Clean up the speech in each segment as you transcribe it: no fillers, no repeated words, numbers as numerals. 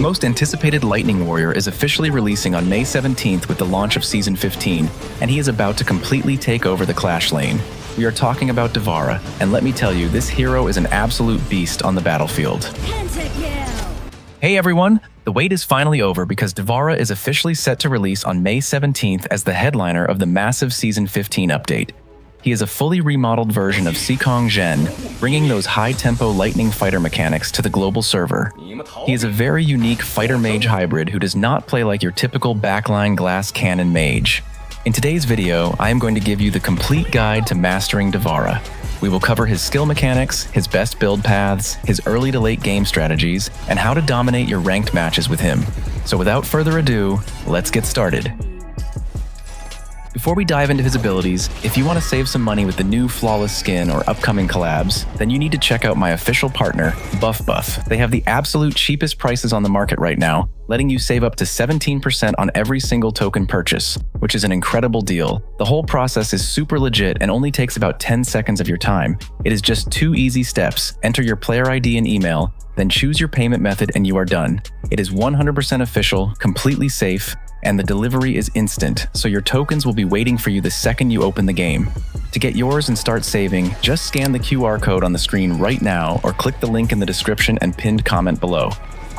most anticipated Lightning Warrior is officially releasing on May 17th with the launch of Season 15, and he is about to completely take over the Clash lane. We are talking about Devara, and let me tell you, this hero is an absolute beast on the battlefield. Hey everyone! The wait is finally over because Devara is officially set to release on May 17th as the headliner of the massive Season 15 update. He is a fully remodeled version of Sikong Zhen, bringing those high-tempo lightning fighter mechanics to the global server. He is a very unique fighter-mage hybrid who does not play like your typical backline glass cannon mage. In today's video, I am going to give you the complete guide to mastering Devara. We will cover his skill mechanics, his best build paths, his early to late game strategies, and how to dominate your ranked matches with him. So without further ado, let's get started. Before we dive into his abilities, if you want to save some money with the new flawless skin or upcoming collabs, then you need to check out my official partner, Buffbuff. They have the absolute cheapest prices on the market right now, letting you save up to 17% on every single token purchase, which is an incredible deal. The whole process is super legit and only takes about 10 seconds of your time. It is just 2 easy steps. Enter your player ID and email, then choose your payment method and you are done. It is 100% official, completely safe, and the delivery is instant, so your tokens will be waiting for you the second you open the game. To get yours and start saving, just scan the QR code on the screen right now or click the link in the description and pinned comment below.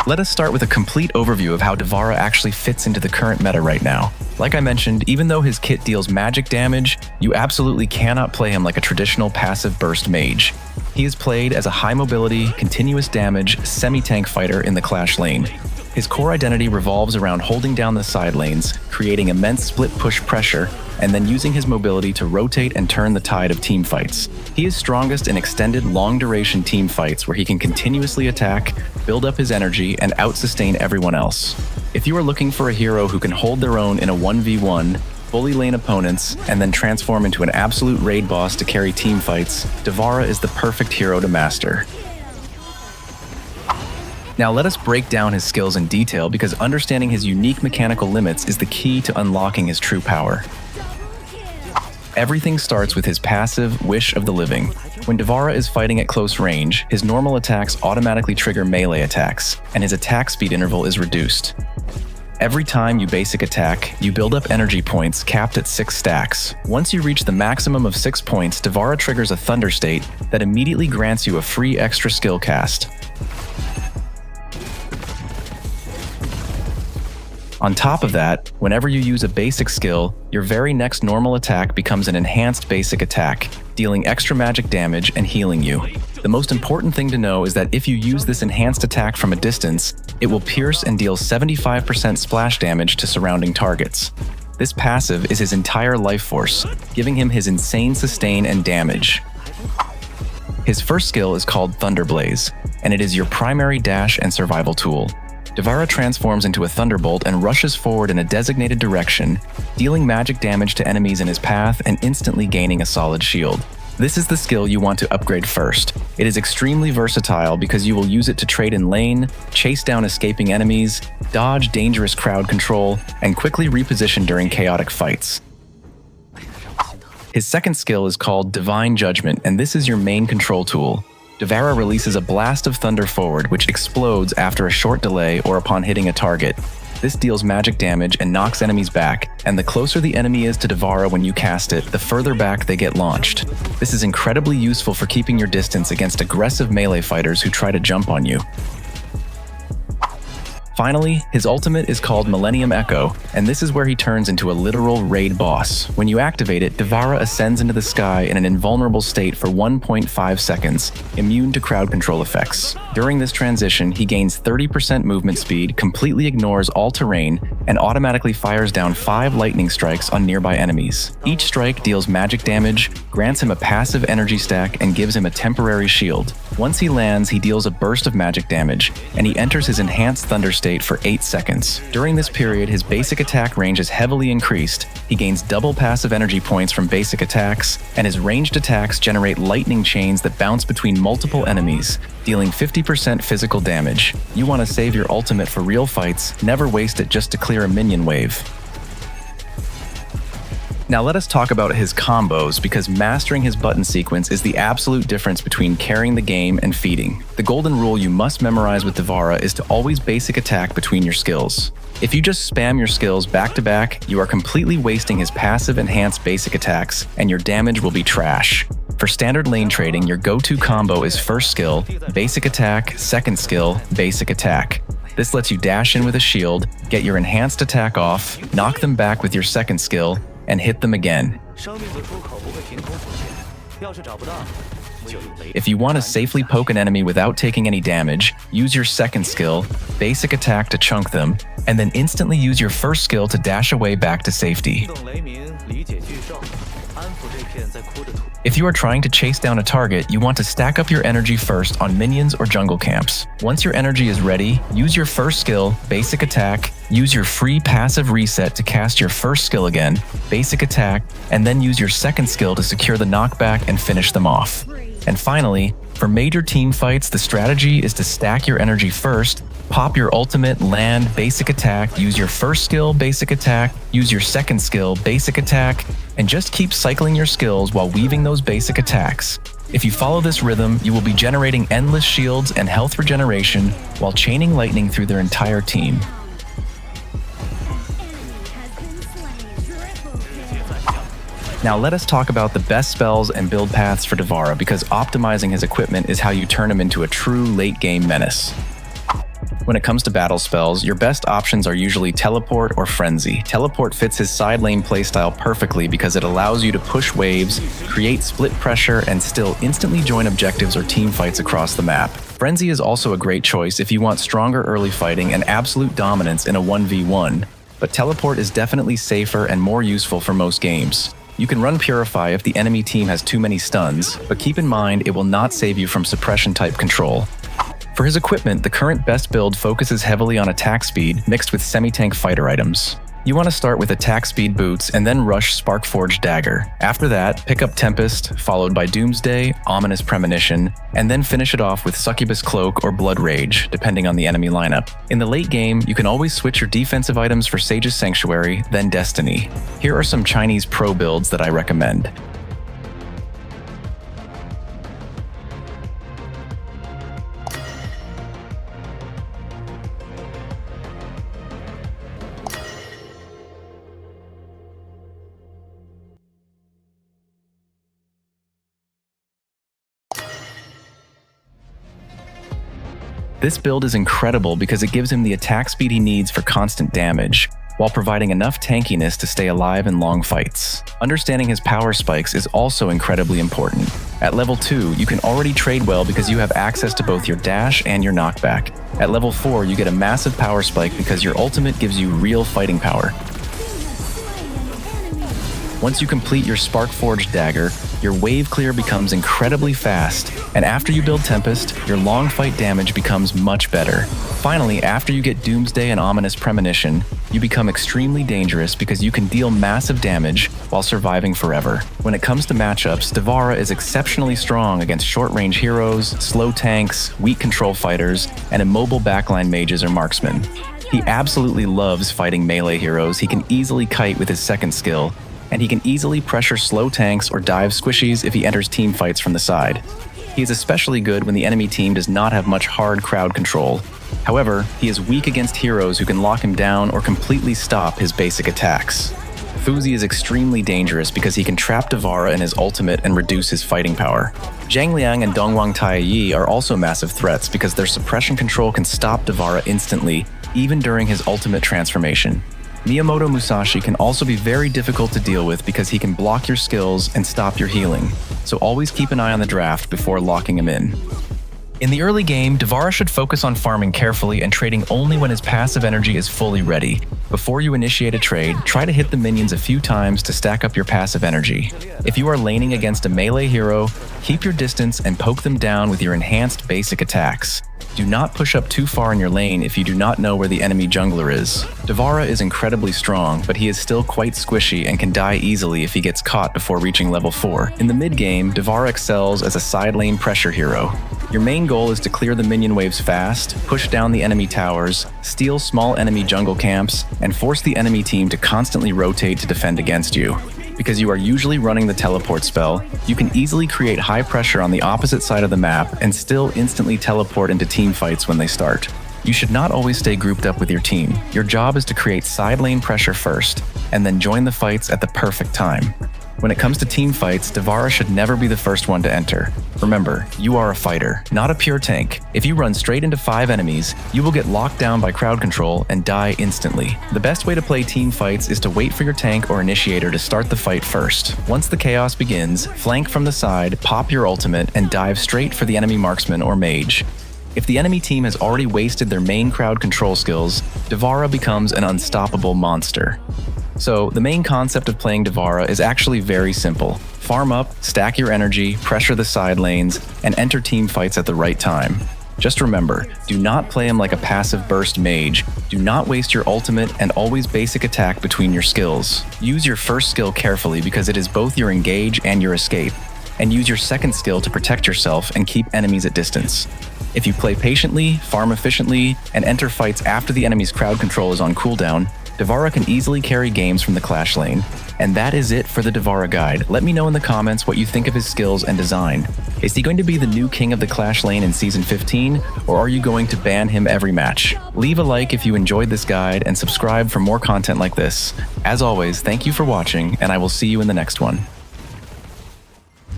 Let us start with a complete overview of how Devara actually fits into the current meta right now. Like I mentioned, even though his kit deals magic damage, you absolutely cannot play him like a traditional passive burst mage. He is played as a high mobility, continuous damage, semi-tank fighter in the Clash lane. His core identity revolves around holding down the side lanes, creating immense split-push pressure, and then using his mobility to rotate and turn the tide of team fights. He is strongest in extended, long-duration team fights where he can continuously attack, build up his energy, and out-sustain everyone else. If you are looking for a hero who can hold their own in a 1v1, bully lane opponents, and then transform into an absolute raid boss to carry team fights, Devara is the perfect hero to master. Now let us break down his skills in detail because understanding his unique mechanical limits is the key to unlocking his true power. Everything starts with his passive, Wish of the Living. When Devara is fighting at close range, his normal attacks automatically trigger melee attacks, and his attack speed interval is reduced. Every time you basic attack, you build up energy points capped at 6 stacks. Once you reach the maximum of 6 points, Devara triggers a Thunder State that immediately grants you a free extra skill cast. On top of that, whenever you use a basic skill, your very next normal attack becomes an enhanced basic attack, dealing extra magic damage and healing you. The most important thing to know is that if you use this enhanced attack from a distance, it will pierce and deal 75% splash damage to surrounding targets. This passive is his entire life force, giving him his insane sustain and damage. His first skill is called Thunder Blaze, and it is your primary dash and survival tool. Devara transforms into a thunderbolt and rushes forward in a designated direction, dealing magic damage to enemies in his path and instantly gaining a solid shield. This is the skill you want to upgrade first. It is extremely versatile because you will use it to trade in lane, chase down escaping enemies, dodge dangerous crowd control, and quickly reposition during chaotic fights. His second skill is called Divine Judgment, and this is your main control tool. Devara releases a blast of thunder forward which explodes after a short delay or upon hitting a target. This deals magic damage and knocks enemies back, and the closer the enemy is to Devara when you cast it, the further back they get launched. This is incredibly useful for keeping your distance against aggressive melee fighters who try to jump on you. Finally, his ultimate is called Millennium Echo, and this is where he turns into a literal raid boss. When you activate it, Devara ascends into the sky in an invulnerable state for 1.5 seconds, immune to crowd control effects. During this transition, he gains 30% movement speed, completely ignores all terrain, and automatically fires down 5 lightning strikes on nearby enemies. Each strike deals magic damage, grants him a passive energy stack, and gives him a temporary shield. Once he lands, he deals a burst of magic damage, and he enters his enhanced thunder state for 8 seconds. During this period, his basic attack range is heavily increased, he gains double passive energy points from basic attacks, and his ranged attacks generate lightning chains that bounce between multiple enemies, dealing 50% physical damage. You want to save your ultimate for real fights, never waste it just to clear a minion wave. Now let us talk about his combos, because mastering his button sequence is the absolute difference between carrying the game and feeding. The golden rule you must memorize with Devara is to always basic attack between your skills. If you just spam your skills back to back, you are completely wasting his passive enhanced basic attacks, and your damage will be trash. For standard lane trading, your go-to combo is first skill, basic attack, second skill, basic attack. This lets you dash in with a shield, get your enhanced attack off, knock them back with your second skill, and hit them again. If you want to safely poke an enemy without taking any damage, use your second skill, basic attack to chunk them, and then instantly use your first skill to dash away back to safety. If you are trying to chase down a target, you want to stack up your energy first on minions or jungle camps. Once your energy is ready, use your first skill, basic attack, use your free passive reset to cast your first skill again, basic attack, and then use your second skill to secure the knockback and finish them off. And finally, for major team fights, the strategy is to stack your energy first, pop your ultimate, land, basic attack, use your first skill, basic attack, use your second skill, basic attack, and just keep cycling your skills while weaving those basic attacks. If you follow this rhythm, you will be generating endless shields and health regeneration while chaining lightning through their entire team. Now let us talk about the best spells and build paths for Devara, because optimizing his equipment is how you turn him into a true late-game menace. When it comes to battle spells, your best options are usually Teleport or Frenzy. Teleport fits his side lane playstyle perfectly because it allows you to push waves, create split pressure, and still instantly join objectives or team fights across the map. Frenzy is also a great choice if you want stronger early fighting and absolute dominance in a 1v1, but Teleport is definitely safer and more useful for most games. You can run Purify if the enemy team has too many stuns, but keep in mind it will not save you from suppression-type control. For his equipment, the current best build focuses heavily on attack speed mixed with semi-tank fighter items. You want to start with attack speed boots and then rush Sparkforged Dagger. After that, pick up Tempest, followed by Doomsday, Ominous Premonition, and then finish it off with Succubus Cloak or Blood Rage, depending on the enemy lineup. In the late game, you can always switch your defensive items for Sage's Sanctuary, then Destiny. Here are some Chinese pro builds that I recommend. This build is incredible because it gives him the attack speed he needs for constant damage, while providing enough tankiness to stay alive in long fights. Understanding his power spikes is also incredibly important. At level 2, you can already trade well because you have access to both your dash and your knockback. At level 4, you get a massive power spike because your ultimate gives you real fighting power. Once you complete your Sparkforged Dagger, your wave clear becomes incredibly fast, and after you build Tempest, your long fight damage becomes much better. Finally, after you get Doomsday and Ominous Premonition, you become extremely dangerous because you can deal massive damage while surviving forever. When it comes to matchups, Devara is exceptionally strong against short-range heroes, slow tanks, weak control fighters, and immobile backline mages or marksmen. He absolutely loves fighting melee heroes he can easily kite with his second skill, and he can easily pressure slow tanks or dive squishies if he enters team fights from the side. He is especially good when the enemy team does not have much hard crowd control. However, he is weak against heroes who can lock him down or completely stop his basic attacks. Fuzi is extremely dangerous because he can trap Devara in his ultimate and reduce his fighting power. Zhang Liang and Dongwang Taiyi are also massive threats because their suppression control can stop Devara instantly, even during his ultimate transformation. Miyamoto Musashi can also be very difficult to deal with because he can block your skills and stop your healing, so always keep an eye on the draft before locking him in. In the early game, Devara should focus on farming carefully and trading only when his passive energy is fully ready. Before you initiate a trade, try to hit the minions a few times to stack up your passive energy. If you are laning against a melee hero, keep your distance and poke them down with your enhanced basic attacks. Do not push up too far in your lane if you do not know where the enemy jungler is. Devara is incredibly strong, but he is still quite squishy and can die easily if he gets caught before reaching level 4. In the mid-game, Devara excels as a side lane pressure hero. Your main goal is to clear the minion waves fast, push down the enemy towers, steal small enemy jungle camps, and force the enemy team to constantly rotate to defend against you. Because you are usually running the teleport spell, you can easily create high pressure on the opposite side of the map and still instantly teleport into team fights when they start. You should not always stay grouped up with your team. Your job is to create side lane pressure first, and then join the fights at the perfect time. When it comes to team fights, Devara should never be the first one to enter. Remember, you are a fighter, not a pure tank. If you run straight into 5 enemies, you will get locked down by crowd control and die instantly. The best way to play team fights is to wait for your tank or initiator to start the fight first. Once the chaos begins, flank from the side, pop your ultimate, and dive straight for the enemy marksman or mage. If the enemy team has already wasted their main crowd control skills, Devara becomes an unstoppable monster. So, the main concept of playing Devara is actually very simple. Farm up, stack your energy, pressure the side lanes, and enter team fights at the right time. Just remember, do not play him like a passive burst mage, do not waste your ultimate, and always basic attack between your skills. Use your first skill carefully because it is both your engage and your escape, and use your second skill to protect yourself and keep enemies at distance. If you play patiently, farm efficiently, and enter fights after the enemy's crowd control is on cooldown, Devara can easily carry games from the Clash lane. And that is it for the Devara guide. Let me know in the comments what you think of his skills and design. Is he going to be the new king of the Clash lane in Season 15, or are you going to ban him every match? Leave a like if you enjoyed this guide and subscribe for more content like this. As always, thank you for watching, and I will see you in the next one.